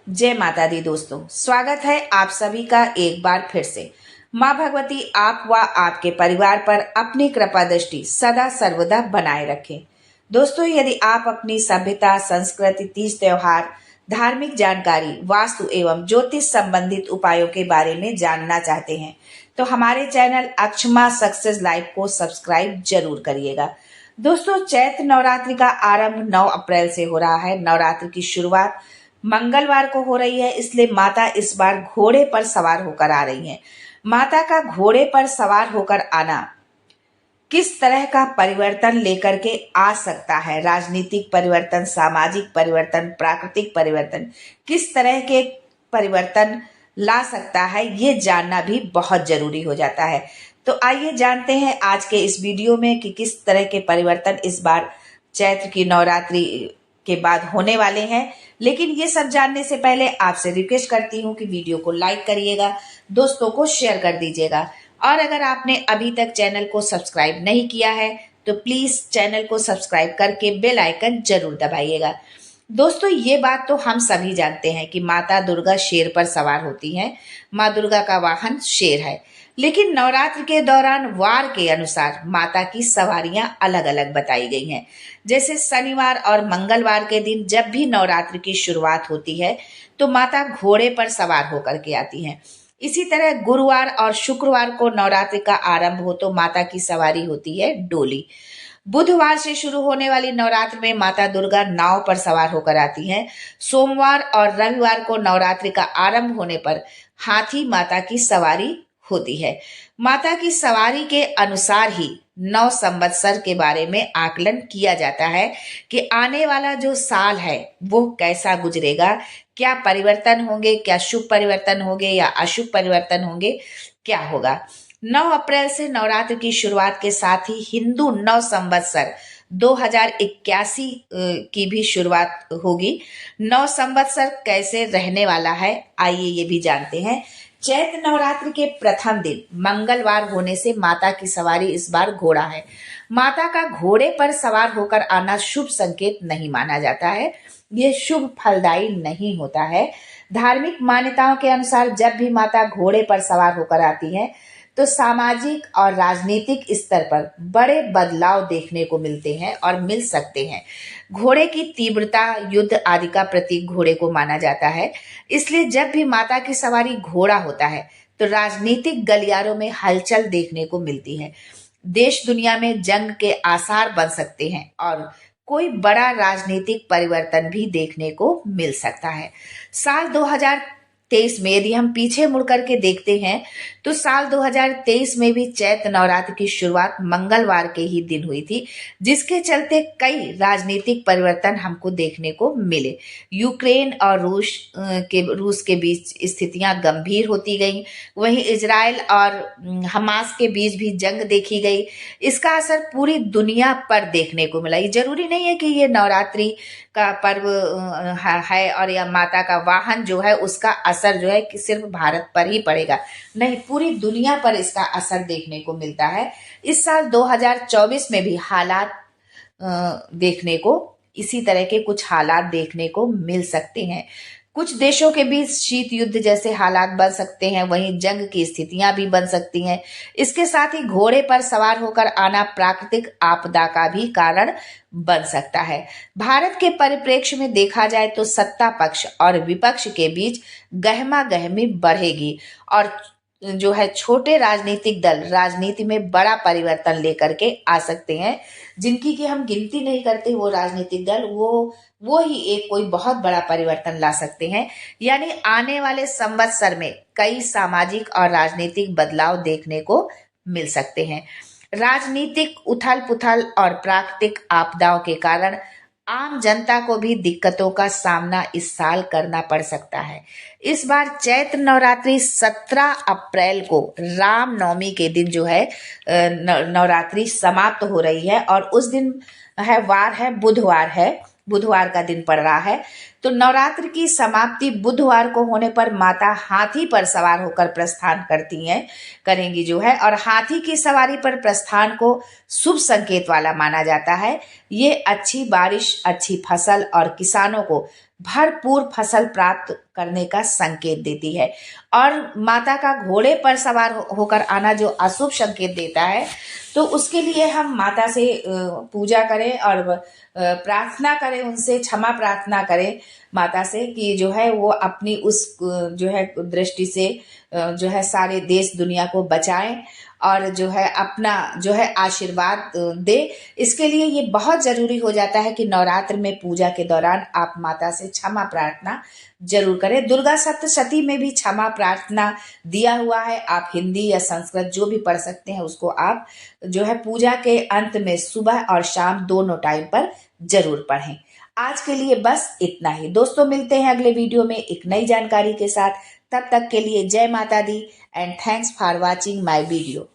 जय माता दी दोस्तों, स्वागत है आप सभी का एक बार फिर से। माँ भगवती आप व आपके परिवार पर अपनी कृपा दृष्टि सदा सर्वदा बनाए रखें। दोस्तों, यदि आप अपनी सभ्यता, संस्कृति, तीज त्योहार, धार्मिक जानकारी, वास्तु एवं ज्योतिष संबंधित उपायों के बारे में जानना चाहते हैं तो हमारे चैनल अक्षमा सक्सेस लाइव को सब्सक्राइब जरूर करिएगा। दोस्तों, चैत्र नवरात्रि का आरंभ 9 अप्रैल से हो रहा है। नवरात्रि की शुरुआत मंगलवार को हो रही है, इसलिए माता इस बार घोड़े पर सवार होकर आ रही हैं। माता का घोड़े पर सवार होकर आना किस तरह का परिवर्तन लेकर के आ सकता है, राजनीतिक परिवर्तन, सामाजिक परिवर्तन, प्राकृतिक परिवर्तन, किस तरह के परिवर्तन ला सकता है, ये जानना भी बहुत जरूरी हो जाता है। तो आइए जानते हैं आज के इस वीडियो में कि किस तरह के परिवर्तन इस बार चैत्र की नवरात्रि के बाद होने वाले हैं। लेकिन ये सब जानने से पहले आपसे रिक्वेस्ट करती हूँ कि वीडियो को लाइक करिएगा, दोस्तों को शेयर कर दीजिएगा, और अगर आपने अभी तक चैनल को सब्सक्राइब नहीं किया है तो प्लीज चैनल को सब्सक्राइब करके बेल आइकन जरूर दबाइएगा। दोस्तों, ये बात तो हम सभी जानते हैं कि माता दुर्गा शेर पर सवार होती हैं। माँ दुर्गा का वाहन शेर है, लेकिन नवरात्र के दौरान वार के अनुसार माता की सवारियां अलग अलग बताई गई हैं। जैसे शनिवार और मंगलवार के दिन जब भी नवरात्र की शुरुआत होती है तो माता घोड़े पर सवार होकर के आती हैं। इसी तरह गुरुवार और शुक्रवार को नवरात्रि का आरंभ हो तो माता की सवारी होती है डोली। बुधवार से शुरू होने वाली नवरात्र में माता दुर्गा नाव पर सवार होकर आती हैं। सोमवार और रविवार को नवरात्रि का आरंभ होने पर हाथी माता की सवारी होती है। माता की सवारी के अनुसार ही 9 संवत्सर के बारे में आकलन किया जाता है कि आने वाला जो साल है वो कैसा गुजरेगा, क्या परिवर्तन होंगे, क्या शुभ परिवर्तन होंगे या अशुभ परिवर्तन होंगे, क्या होगा। 9 अप्रैल से नवरात्र की शुरुआत के साथ ही हिंदू 9 संवत्सर 2081 की भी शुरुआत होगी। 9 संवत्सर कैसे रहने वाला है, आइए ये भी जानते हैं। चैत्र नवरात्र के प्रथम दिन मंगलवार होने से माता की सवारी इस बार घोड़ा है। माता का घोड़े पर सवार होकर आना शुभ संकेत नहीं माना जाता है, ये शुभ फलदायी नहीं होता है। धार्मिक मान्यताओं के अनुसार जब भी माता घोड़े पर सवार होकर आती है तो सामाजिक और राजनीतिक स्तर पर बड़े बदलाव देखने को मिलते हैं और मिल सकते हैं। घोड़े की तीव्रता, युद्ध आदि का प्रतीक घोड़े को माना जाता है, इसलिए जब भी माता की सवारी घोड़ा होता है तो राजनीतिक गलियारों में हलचल देखने को मिलती है। देश दुनिया में जंग के आसार बन सकते हैं और कोई बड़ा राजनीतिक परिवर्तन भी देखने को मिल सकता है। साल 2023 में यदि हम पीछे मुड़ करके देखते हैं तो साल 2023 में भी चैत्र नवरात्र की शुरुआत मंगलवार के ही दिन हुई थी, जिसके चलते कई राजनीतिक परिवर्तन हमको देखने को मिले। यूक्रेन और रूस के बीच स्थितियां गंभीर होती गई, वहीं इजराइल और हमास के बीच भी जंग देखी गई। इसका असर पूरी दुनिया पर देखने को मिला। ये जरूरी नहीं है कि ये नवरात्रि का पर्व है और या माता का वाहन जो है उसका असर जो है कि सिर्फ भारत पर ही पड़ेगा, नहीं, पूरी दुनिया पर इसका असर देखने को मिलता है। इस साल 2024 में भी हालात देखने को, इसी तरह के कुछ हालात देखने को मिल सकते हैं। कुछ देशों के बीच शीत युद्ध जैसे हालात बन सकते हैं, वहीं जंग की स्थितियां भी बन सकती हैं। इसके साथ ही घोड़े पर सवार होकर आना प्राकृतिक आपदा का भी कारण बन सकता है। भारत के परिप्रेक्ष्य में देखा जाए तो सत्ता पक्ष और विपक्ष के बीच गहमा गहमी बढ़ेगी और जो है छोटे राजनीतिक दल राजनीति में बड़ा परिवर्तन लेकर के आ सकते हैं, जिनकी कि हम गिनती नहीं करते। वो राजनीतिक दल वो ही एक कोई बहुत बड़ा परिवर्तन ला सकते हैं। यानी आने वाले संवत्सर में कई सामाजिक और राजनीतिक बदलाव देखने को मिल सकते हैं। राजनीतिक उथल पुथल और प्राकृतिक आपदाओं के कारण आम जनता को भी दिक्कतों का सामना इस साल करना पड़ सकता है। इस बार चैत्र नवरात्रि 17 अप्रैल को रामनवमी के दिन जो है नवरात्रि समाप्त हो रही है और उस दिन है वार है, बुधवार है, बुधवार का दिन पड़ रहा है। तो नवरात्र की समाप्ति बुधवार को होने पर माता हाथी पर सवार होकर प्रस्थान करेंगी जो है, और हाथी की सवारी पर प्रस्थान को शुभ संकेत वाला माना जाता है। ये अच्छी बारिश, अच्छी फसल और किसानों को भरपूर फसल प्राप्त करने का संकेत देती है। और माता का घोड़े पर सवार होकर आना जो अशुभ संकेत देता है, तो उसके लिए हम माता से पूजा करें और प्रार्थना करें, उनसे क्षमा प्रार्थना करें माता से कि जो है वो अपनी उस जो है दृष्टि से जो है सारे देश दुनिया को बचाएं और जो है अपना जो है आशीर्वाद दे। इसके लिए ये बहुत जरूरी हो जाता है कि नवरात्र में पूजा के दौरान आप माता से क्षमा प्रार्थना जरूर करें। दुर्गा सप्तशती में भी क्षमा प्रार्थना दिया हुआ है, आप हिंदी या संस्कृत जो भी पढ़ सकते हैं उसको आप जो है पूजा के अंत में सुबह और शाम दोनों टाइम पर जरूर पढ़ें। आज के लिए बस इतना ही दोस्तों, मिलते हैं अगले वीडियो में एक नई जानकारी के साथ। तब तक के लिए जय माता दी and thanks for watching my video.